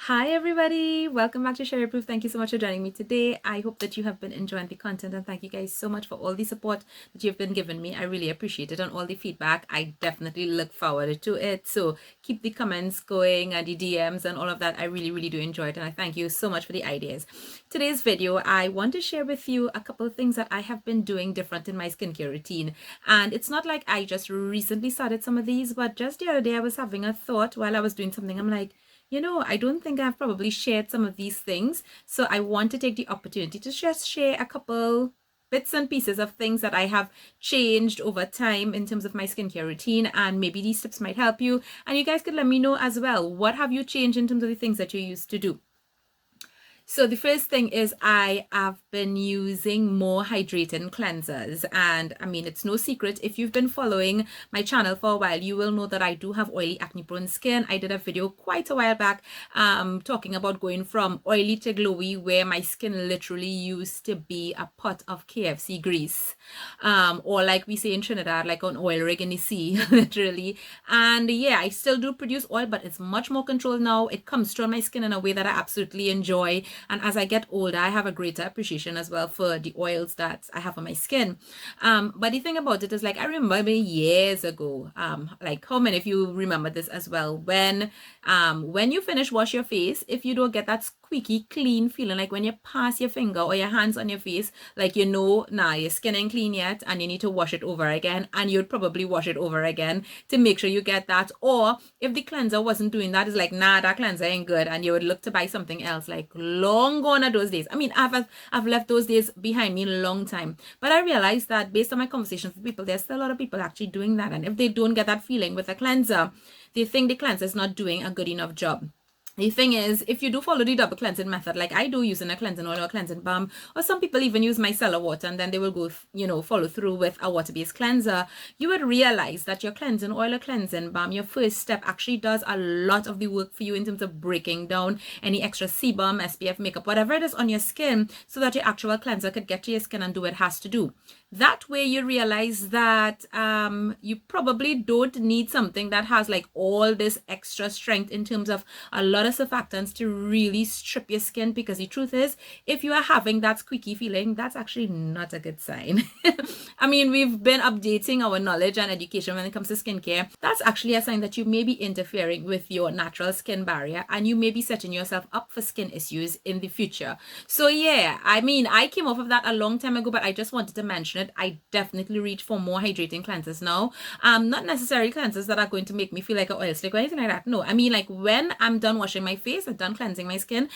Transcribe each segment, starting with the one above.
Hi everybody, welcome back to Sheri Proof. Thank you so much for joining me today. I hope that you have been enjoying the content, and thank you guys so much for all the support that you've been giving me. I really appreciate it, and all the feedback. I definitely look forward to it. So keep the comments going and the DMs and all of that. I really do enjoy it, and I thank you so much for the ideas. Today's video, I want to share with you a couple of things that I have been doing different in my skincare routine. And it's not like I just recently started some of these, but just the other day I was having a thought while I was doing something. I'm like, I don't think I've probably shared some of these things. So I want to take the opportunity to just share a couple bits and pieces of things that I have changed over time in terms of my skincare routine, and maybe these tips might help you. And you guys could let me know as well, what have you changed in terms of the things that you used to do? So the first thing is I have been using more hydrating cleansers, and I mean, it's no secret, if you've been following my channel for a while, you will know that I do have oily acne prone skin. I did a video quite a while back talking about going from oily to glowy, where my skin literally used to be a pot of KFC grease, or like we say in Trinidad, like an oil rig in the sea, literally. And yeah, I still do produce oil, but it's much more controlled now. It comes through on my skin in a way that I absolutely enjoy. And as I get older, I have a greater appreciation as well for the oils that I have on my skin. But the thing about it is, like, I remember years ago, like, how many of you remember this as well? When you finish wash your face, if you don't get that squeaky clean feeling, like when you pass your finger or your hands on your face, like, nah, your skin ain't clean yet, and you need to wash it over again, and you'd probably wash it over again to make sure you get that. Or if the cleanser wasn't doing that, it's like, nah, that cleanser ain't good, and you would look to buy something else. Like, long gone are those days. I mean, I've left those days behind me a long time, but I realized that based on my conversations with people, there's still a lot of people actually doing that, and if they don't get that feeling with a cleanser, they think the cleanser is not doing a good enough job. The thing is, if you do follow the double cleansing method, like I do, using a cleansing oil or a cleansing balm, or some people even use micellar water, and then they will go, follow through with a water-based cleanser, you would realize that your cleansing oil or cleansing balm, your first step, actually does a lot of the work for you in terms of breaking down any extra sebum, SPF, makeup, whatever it is on your skin, so that your actual cleanser could get to your skin and do what it has to do. That way you realize that you probably don't need something that has like all this extra strength in terms of a lot of surfactants to really strip your skin, because the truth is, if you are having that squeaky feeling, that's actually not a good sign. I mean, we've been updating our knowledge and education when it comes to skincare. That's actually a sign that you may be interfering with your natural skin barrier, and you may be setting yourself up for skin issues in the future. So yeah, I mean, I came off of that a long time ago, but I just wanted to mention it. I definitely reach for more hydrating cleansers now. Not necessarily cleansers that are going to make me feel like an oil slick or anything like that. No, I mean, like, when I'm done washing my face, I'm done cleansing my skin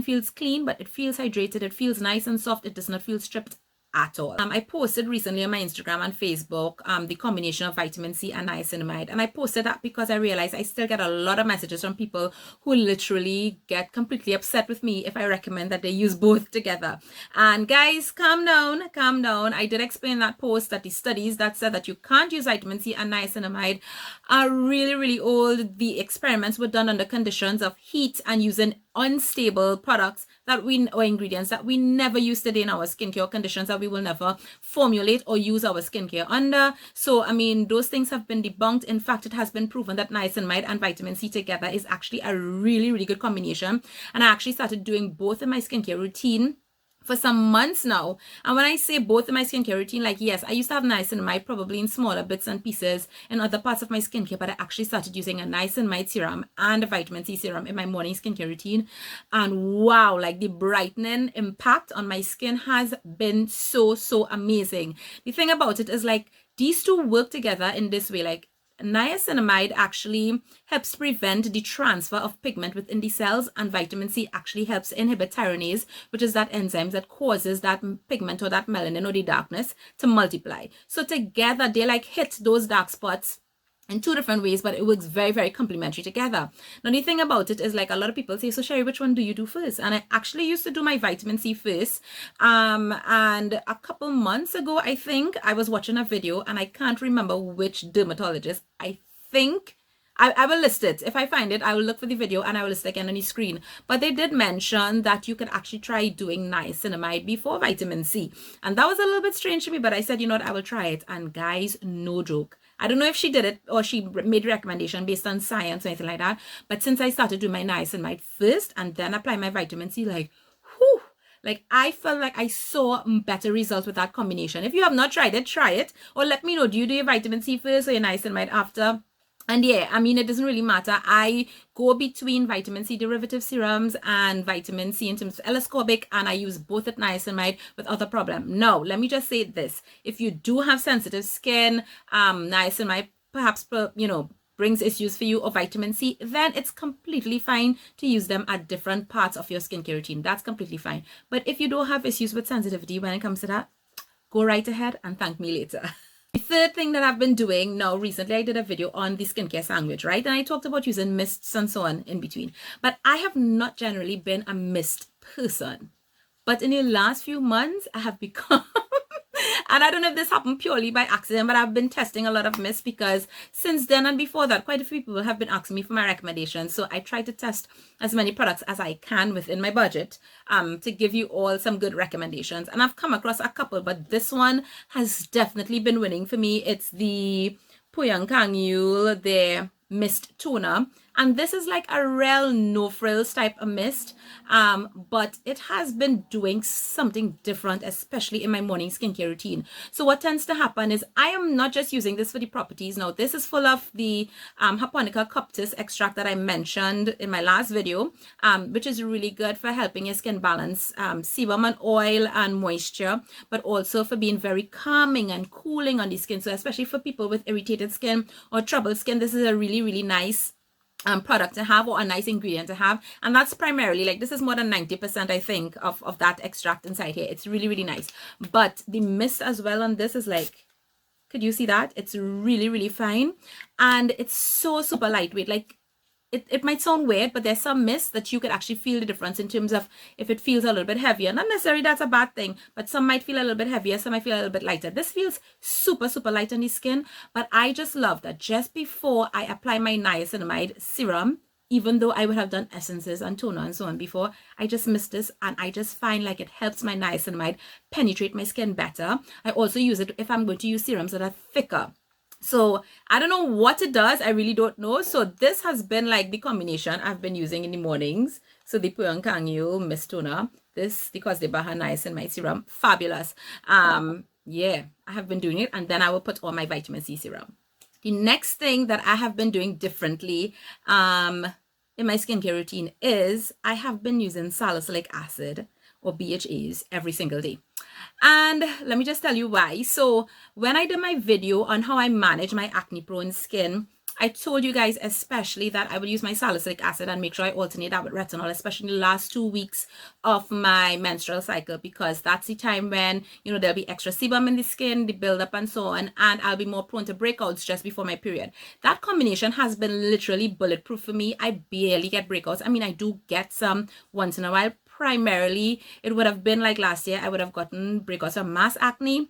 feels clean, but it feels hydrated, it feels nice and soft, it does not feel stripped at all. I posted recently on my Instagram and Facebook the combination of vitamin C and niacinamide, and I posted that because I realized I still get a lot of messages from people who literally get completely upset with me if I recommend that they use both together. And guys, calm down. I did explain in that post that the studies that said that you can't use vitamin C and niacinamide are really old. The experiments were done under conditions of heat and using unstable products or ingredients that we never use today in our skincare, conditions that we will never formulate or use our skincare under. So I mean, those things have been debunked. In fact, it has been proven that niacinamide and vitamin C together is actually a really good combination, and I actually started doing both in my skincare routine for some months now. And when I say both in my skincare routine, like, yes, I used to have niacinamide probably in smaller bits and pieces in other parts of my skincare, but I actually started using a niacinamide serum and a vitamin C serum in my morning skincare routine. And wow, like, the brightening impact on my skin has been so amazing. The thing about it is, like, these two work together in this way. Like, niacinamide actually helps prevent the transfer of pigment within the cells, and vitamin C actually helps inhibit tyrosine, which is that enzyme that causes that pigment or that melanin or the darkness to multiply. So together they like hit those dark spots in two different ways, but it works very complementary together. Now the thing about it is, like, a lot of people say, so Sheri, which one do you do first? And I actually used to do my vitamin C first, and a couple months ago, I think I was watching a video, and I can't remember which dermatologist. I think I will list it. If I find it, I will look for the video and I will list it again on the screen. But they did mention that you could actually try doing niacinamide before vitamin C. And that was a little bit strange to me, but I said, you know what, I will try it. And guys, no joke, I don't know if she did it or she made recommendation based on science or anything like that. But since I started doing my niacinamide first and then apply my vitamin C, like, whew, like I felt like I saw better results with that combination. If you have not tried it, try it. Or let me know, do you do your vitamin C first or your niacinamide after? And yeah, I mean, it doesn't really matter. I go between vitamin C derivative serums and vitamin C in terms of L-ascorbic, and I use both at niacinamide without a problem. Now, let me just say this. If you do have sensitive skin, niacinamide perhaps, brings issues for you, or vitamin C, then it's completely fine to use them at different parts of your skincare routine. That's completely fine. But if you don't have issues with sensitivity when it comes to that, go right ahead and thank me later. The third thing that I've been doing now recently, I did a video on the skincare sandwich, right? And I talked about using mists and so on in between. But I have not generally been a mist person. But in the last few months, I have become... And I don't know if this happened purely by accident, but I've been testing a lot of mists because since then and before that, quite a few people have been asking me for my recommendations. So I try to test as many products as I can within my budget to give you all some good recommendations. And I've come across a couple, but this one has definitely been winning for me. It's the Puyang Kangul, their mist toner. And this is like a real no frills type of mist, but it has been doing something different, especially in my morning skincare routine. So what tends to happen is I am not just using this for the properties. Now, this is full of the Japonica coptis extract that I mentioned in my last video, which is really good for helping your skin balance sebum and oil and moisture, but also for being very calming and cooling on the skin. So especially for people with irritated skin or troubled skin, this is a really, really nice product to have, or a nice ingredient to have. And that's primarily, like, this is more than 90% I think of that extract inside here. It's really, really nice. But the mist as well on this is like, could you see that? It's really, really fine, and it's so super lightweight. Like, it might sound weird, but there's some mists that you could actually feel the difference in terms of if it feels a little bit heavier. Not necessarily that's a bad thing, but some might feel a little bit heavier, some might feel a little bit lighter. This feels super, super light on the skin, but I just love that just before I apply my niacinamide serum, even though I would have done essences and toner and so on before, I just mist this, and I just find like it helps my niacinamide penetrate my skin better. I also use it if I'm going to use serums that are thicker. So I don't know what it does. I really don't know. So this has been like the combination I've been using in the mornings. So the Puyang Kangyu Mist Toner, this, because the Baha Niacinamide Serum, fabulous. Yeah, I have been doing it. And then I will put on my vitamin C serum. The next thing that I have been doing differently in my skincare routine is I have been using salicylic acid, or BHAs, every single day. And let me just tell you why. So when I did my video on how I manage my acne prone skin, I told you guys especially that I would use my salicylic acid and make sure I alternate that with retinol, especially in the last 2 weeks of my menstrual cycle, because that's the time when, you know, there'll be extra sebum in the skin, the buildup and so on, and I'll be more prone to breakouts just before my period. That combination has been literally bulletproof for me. I barely get breakouts. I mean, I do get some once in a while. Primarily, it would have been like last year, I would have gotten breakouts of mass acne.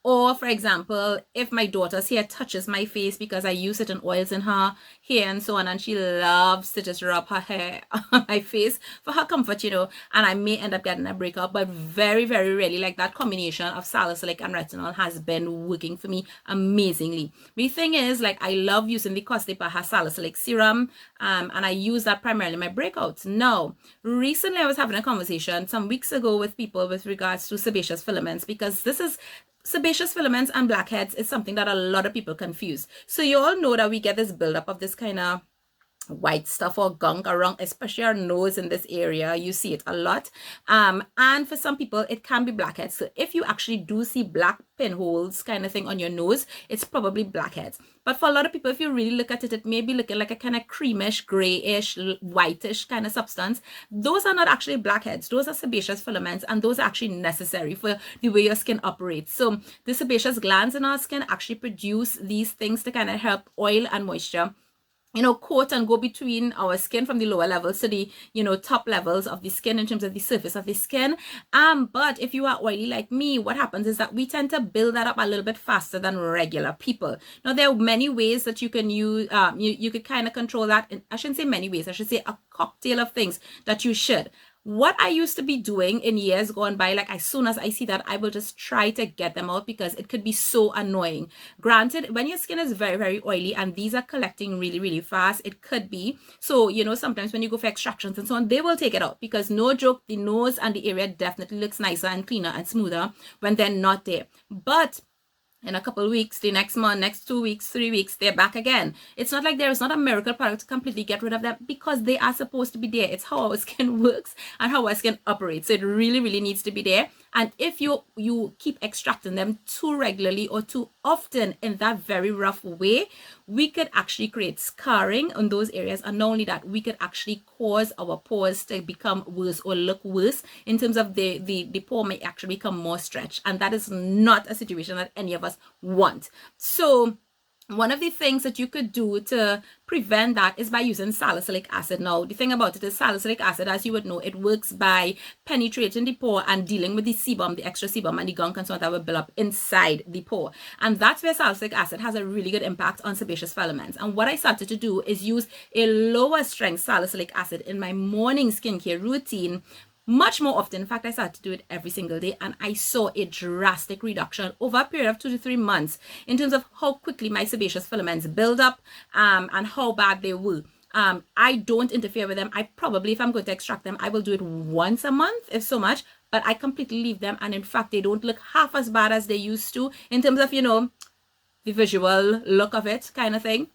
Or, for example, if my daughter's hair touches my face because I use certain oils in her hair and so on, and she loves to just rub her hair on my face for her comfort, you know, and I may end up getting a breakout, but very, very rarely. Like, that combination of salicylic and retinol has been working for me amazingly. The thing is, like, I love using the Costepaha salicylic serum, and I use that primarily in my breakouts. Now, recently I was having a conversation some weeks ago with people with regards to sebaceous filaments, because this is sebaceous filaments and blackheads is something that a lot of people confuse. So you all know that we get this buildup of this kind of white stuff or gunk around, especially our nose in this area. You see it a lot. And for some people, it can be blackheads. So if you actually do see black pinholes kind of thing on your nose, it's probably blackheads. But for a lot of people, if you really look at it, it may be looking like a kind of creamish, grayish, whitish kind of substance. Those are not actually blackheads. Those are sebaceous filaments, and those are actually necessary for the way your skin operates. So the sebaceous glands in our skin actually produce these things to kind of help oil and moisture, you know, coat and go between our skin from the lower levels to the, you know, top levels of the skin in terms of the surface of the skin. But if you are oily like me, what happens is that we tend to build that up a little bit faster than regular people. Now, there are many ways that you can use, you could kind of control that. I shouldn't say many ways, I should say a cocktail of things that you should. What I used to be doing in years gone by, like as soon as I see that, I will just try to get them out because it could be so annoying. Granted, when your skin is very, very oily and these are collecting really, really fast, it could be. So, you know, sometimes when you go for extractions and so on, they will take it out because no joke, the nose and the area definitely looks nicer and cleaner and smoother when they're not there. But in a couple of weeks, the next month, next 2 weeks, 3 weeks, they're back again. It's not like there is not a miracle product to completely get rid of them because they are supposed to be there. It's how our skin works and how our skin operates. So it really, really needs to be there. And if you keep extracting them too regularly or too often in that very rough way, we could actually create scarring on those areas. And not only that, we could actually cause our pores to become worse or look worse in terms of the pore may actually become more stretched. And that is not a situation that any of us want. So one of the things that you could do to prevent that is by using salicylic acid. Now, the thing about it is salicylic acid, as you would know, it works by penetrating the pore and dealing with the sebum, the extra sebum and the gunk and so on that will build up inside the pore. And that's where salicylic acid has a really good impact on sebaceous filaments. And what I started to do is use a lower strength salicylic acid in my morning skincare routine much more often. In fact, I started to do it every single day and I saw a drastic reduction over a period of 2 to 3 months in terms of how quickly my sebaceous filaments build up and how bad they were. I don't interfere with them. I probably, if I'm going to extract them, I will do it once a month, if so much, but I completely leave them. And in fact, they don't look half as bad as they used to in terms of, you know, the visual look of it kind of thing.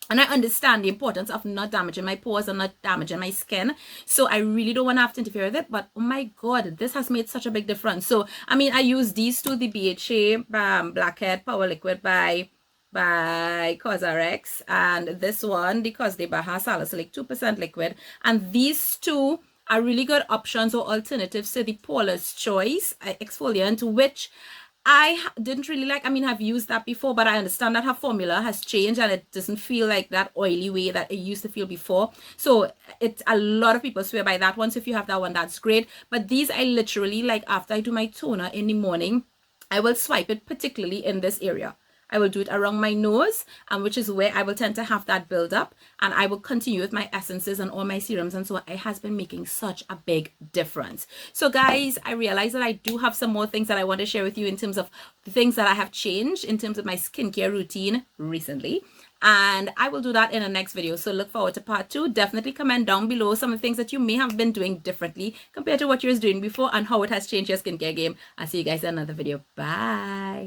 And I understand the importance of not damaging my pores and not damaging my skin. So I really don't want to have to interfere with it. But oh my God, this has made such a big difference. So, I mean, I use these two, the BHA Blackhead Power Liquid by CosRx, and this one, the Cos de Baja Salicylic 2% liquid. And these two are really good options or alternatives to the Paula's Choice exfoliant, which I didn't really like. I mean, I've used that before, but I understand that her formula has changed and it doesn't feel like that oily way that it used to feel before. So it's a lot of people swear by that one. So if you have that one, that's great. But these I literally, like after I do my toner in the morning, I will swipe it particularly in this area. I will do it around my nose, and which is where I will tend to have that build up, and I will continue with my essences and all my serums and so on. It has been making such a big difference. So guys, I realize that I do have some more things that I want to share with you in terms of the things that I have changed in terms of my skincare routine recently. And I will do that in the next video. So look forward to part 2. Definitely comment down below some of the things that you may have been doing differently compared to what you was doing before and how it has changed your skincare game. I'll see you guys in another video. Bye.